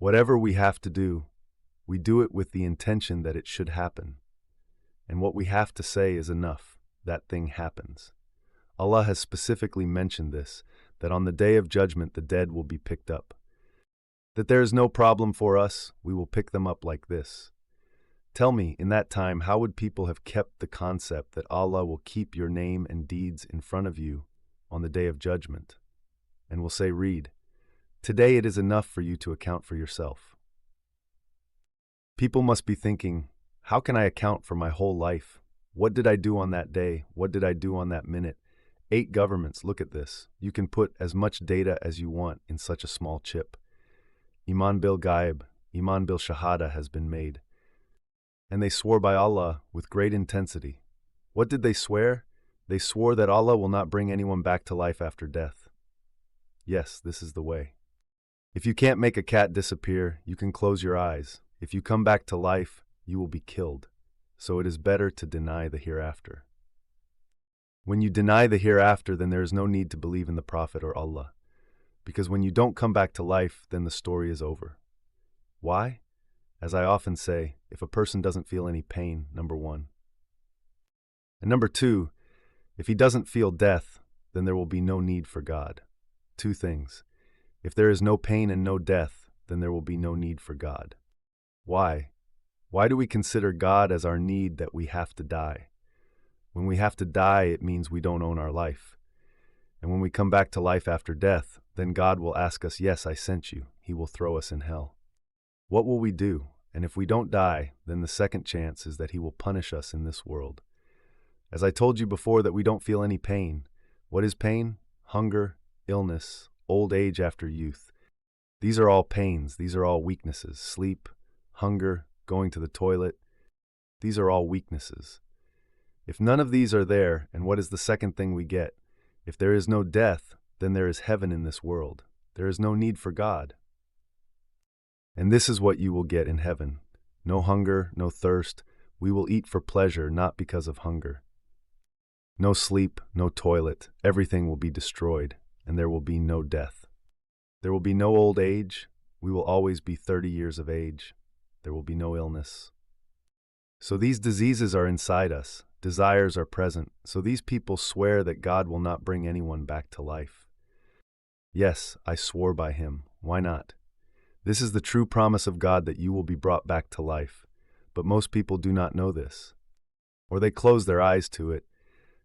Whatever we have to do, we do it with the intention that it should happen. And what we have to say is enough. That thing happens. Allah has specifically mentioned this, that on the day of judgment the dead will be picked up. That there is no problem for us, we will pick them up like this. Tell me, in that time, how would people have kept the concept that Allah will keep your name and deeds in front of you on the day of judgment? And will say, read, today it is enough for you to account for yourself. People must be thinking, how can I account for my whole life? What did I do on that day? What did I do on that minute? 8 governments, look at this. You can put as much data as you want in such a small chip. Iman bil Ghaib, Iman bil Shahada has been made. And they swore by Allah with great intensity. What did they swear? They swore that Allah will not bring anyone back to life after death. Yes, this is the way. If you can't make a cat disappear, you can close your eyes. If you come back to life, you will be killed. So it is better to deny the hereafter. When you deny the hereafter, then there is no need to believe in the Prophet or Allah. Because when you don't come back to life, then the story is over. Why? As I often say, if a person doesn't feel any pain, number 1. And number 2, if he doesn't feel death, then there will be no need for God. 2 things. If there is no pain and no death, then there will be no need for God. Why? Why do we consider God as our need that we have to die? When we have to die, it means we don't own our life. And when we come back to life after death, then God will ask us, yes, I sent you. He will throw us in hell. What will we do? And if we don't die, then the second chance is that He will punish us in this world. As I told you before that we don't feel any pain. What is pain? Hunger, illness, old age after youth. These are all pains. These are all weaknesses. Sleep, hunger, going to the toilet. These are all weaknesses. If none of these are there, and what is the second thing we get? If there is no death, then there is heaven in this world. There is no need for God. And this is what you will get in heaven. No hunger, no thirst. We will eat for pleasure, not because of hunger. No sleep, no toilet. Everything will be destroyed, and there will be no death. There will be no old age. We will always be 30 years of age. There will be no illness. So these diseases are inside us. Desires are present. So these people swear that God will not bring anyone back to life. Yes, I swore by Him. Why not? This is the true promise of God that you will be brought back to life. But most people do not know this. Or they close their eyes to it,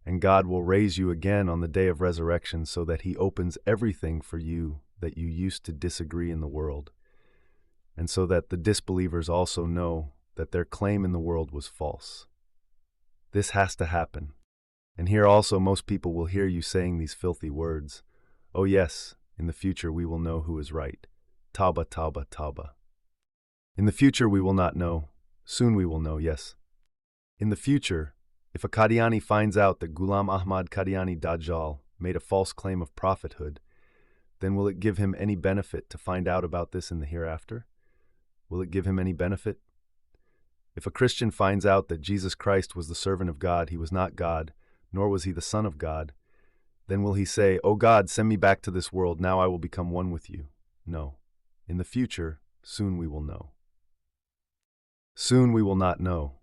and God will raise you again on the day of resurrection so that He opens everything for you that you used to disagree in the world, and so that the disbelievers also know that their claim in the world was false. This has to happen. And here also most people will hear you saying these filthy words. Oh yes, in the future we will know who is right. Tauba, tauba, tauba. In the future we will not know. Soon we will know, yes. In the future, if a Qadiani finds out that Ghulam Ahmad Qadiani Dajjal made a false claim of prophethood, then will it give him any benefit to find out about this in the hereafter? Will it give him any benefit? If a Christian finds out that Jesus Christ was the servant of God, He was not God, nor was He the Son of God, then will he say, "O God, send me back to this world, now I will become one with you"? No. In the future, soon we will know. Soon we will not know.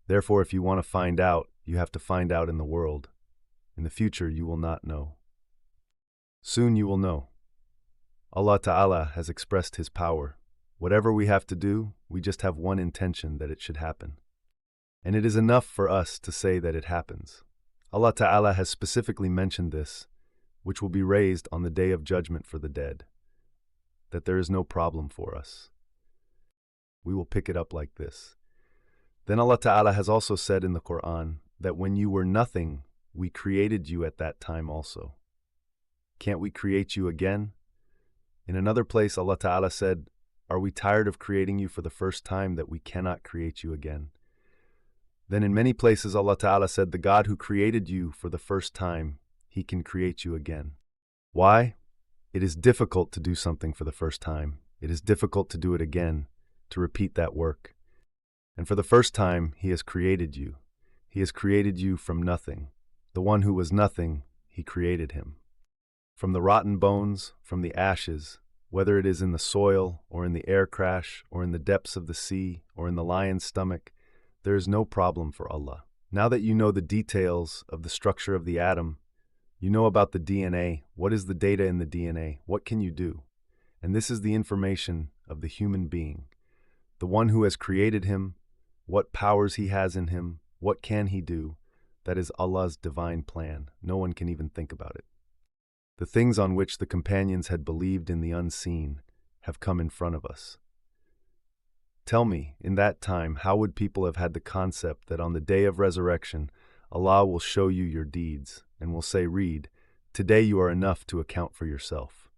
Therefore, if you want to find out, you have to find out in the world. In the future, you will not know. Soon you will know. Allah Ta'ala has expressed His power. Whatever we have to do, we just have one intention that it should happen. And it is enough for us to say that it happens. Allah Ta'ala has specifically mentioned this, which will be raised on the day of judgment for the dead, that there is no problem for us. We will pick it up like this. Then Allah Ta'ala has also said in the Quran that when you were nothing, we created you at that time also. Can't we create you again? In another place, Allah Ta'ala said, "Are we tired of creating you for the first time that we cannot create you again?" Then in many places, Allah Ta'ala said, "The God who created you for the first time, He can create you again." Why? It is difficult to do something for the first time. It is difficult to do it again, to repeat that work. And for the first time, He has created you. He has created you from nothing. The one who was nothing, He created him. From the rotten bones, from the ashes, Whether it is in the soil, or in the air crash, or in the depths of the sea, or in the lion's stomach, there is no problem for Allah. Now that you know the details of the structure of the atom, you know about the DNA. What is the data in the DNA? What can you do? And this is the information of the human being, the one who has created him, what powers he has in him, what can he do. That is Allah's divine plan. No one can even think about it. The things on which the companions had believed in the unseen have come in front of us. Tell me, in that time, how would people have had the concept that on the day of resurrection, Allah will show you your deeds and will say, read, today you are enough to account for yourself.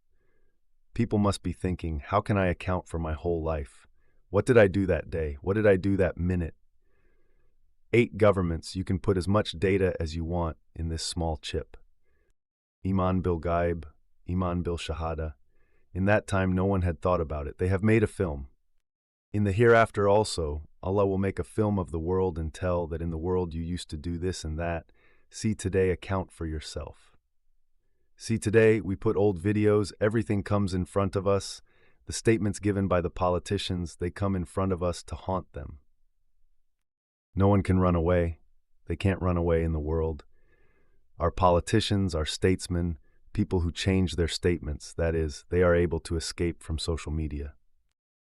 People must be thinking, how can I account for my whole life? What did I do that day? What did I do that minute? 8 governments, you can put as much data as you want in this small chip. Iman bil Ghaib, Iman bil Shahada. In that time, no one had thought about it. They have made a film. In the hereafter also, Allah will make a film of the world and tell that in the world you used to do this and that. See today, account for yourself. See today, we put old videos, everything comes in front of us. The statements given by the politicians, they come in front of us to haunt them. No one can run away. They can't run away in the world. Our politicians, our statesmen, people who change their statements, that is, they are able to escape from social media.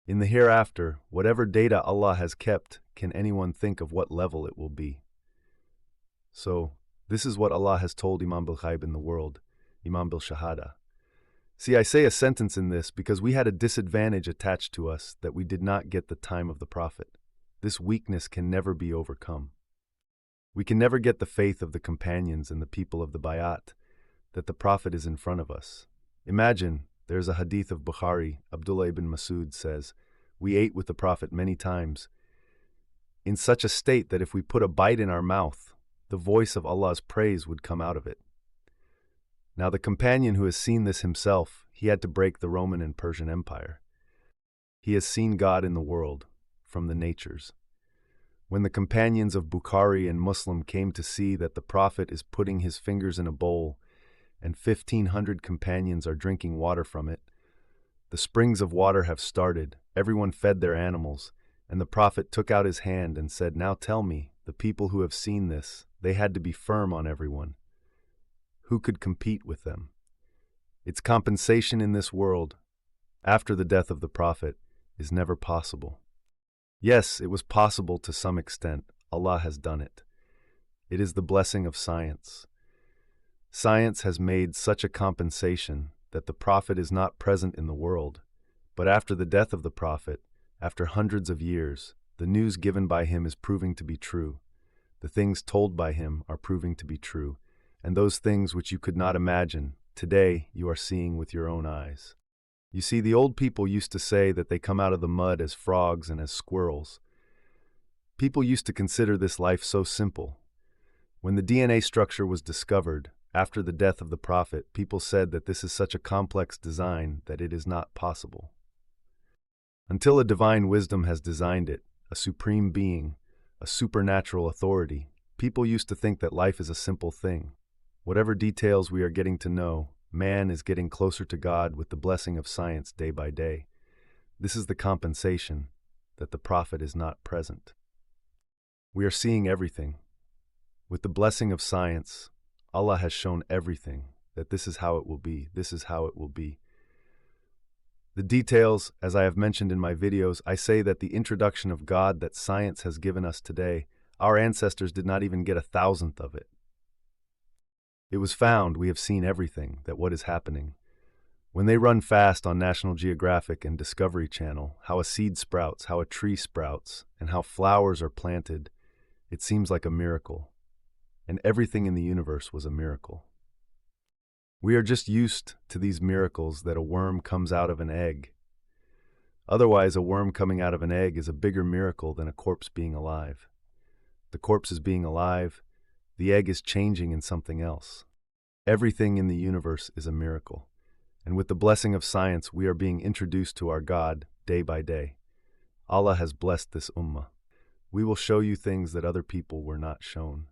In the hereafter, whatever data Allah has kept, can anyone think of what level it will be? So, this is what Allah has told Imam bil Ghaib in the world, Imam bil Shahada. See, I say a sentence in this because we had a disadvantage attached to us that we did not get the time of the Prophet. This weakness can never be overcome. We can never get the faith of the companions and the people of the Bayat, that the Prophet is in front of us. Imagine, there's a hadith of Bukhari, Abdullah ibn Masud says, we ate with the Prophet many times, in such a state that if we put a bite in our mouth, the voice of Allah's praise would come out of it. Now the companion who has seen this himself, he had to break the Roman and Persian Empire. He has seen God in the world, from the natures. When the companions of Bukhari and Muslim came to see that the Prophet is putting his fingers in a bowl and 1,500 companions are drinking water from it, the springs of water have started, everyone fed their animals, and the Prophet took out his hand and said, now tell me, the people who have seen this, they had to be firm on everyone. Who could compete with them? Its compensation in this world, after the death of the Prophet, is never possible. Yes, it was possible to some extent. Allah has done it. It is the blessing of science. Science has made such a compensation that the Prophet is not present in the world, but after the death of the Prophet, after hundreds of years, the news given by him is proving to be true. The things told by him are proving to be true, and those things which you could not imagine, today you are seeing with your own eyes. You see, the old people used to say that they come out of the mud as frogs and as squirrels. People used to consider this life so simple. When the DNA structure was discovered, after the death of the Prophet, people said that this is such a complex design that it is not possible. Until a divine wisdom has designed it, a supreme being, a supernatural authority, people used to think that life is a simple thing. Whatever details we are getting to know, man is getting closer to God with the blessing of science day by day. This is the compensation that the Prophet is not present. We are seeing everything. With the blessing of science, Allah has shown everything, that this is how it will be, this is how it will be. The details, as I have mentioned in my videos, I say that the introduction of God that science has given us today, our ancestors did not even get 1,000th of it. It was found, we have seen everything, that what is happening. When they run fast on National Geographic and Discovery Channel, how a seed sprouts, how a tree sprouts, and how flowers are planted, it seems like a miracle. And everything in the universe was a miracle. We are just used to these miracles that a worm comes out of an egg. Otherwise, a worm coming out of an egg is a bigger miracle than a corpse being alive. The corpse is being alive, the egg is changing in something else. Everything in the universe is a miracle. And with the blessing of science, we are being introduced to our God day by day. Allah has blessed this ummah. We will show you things that other people were not shown.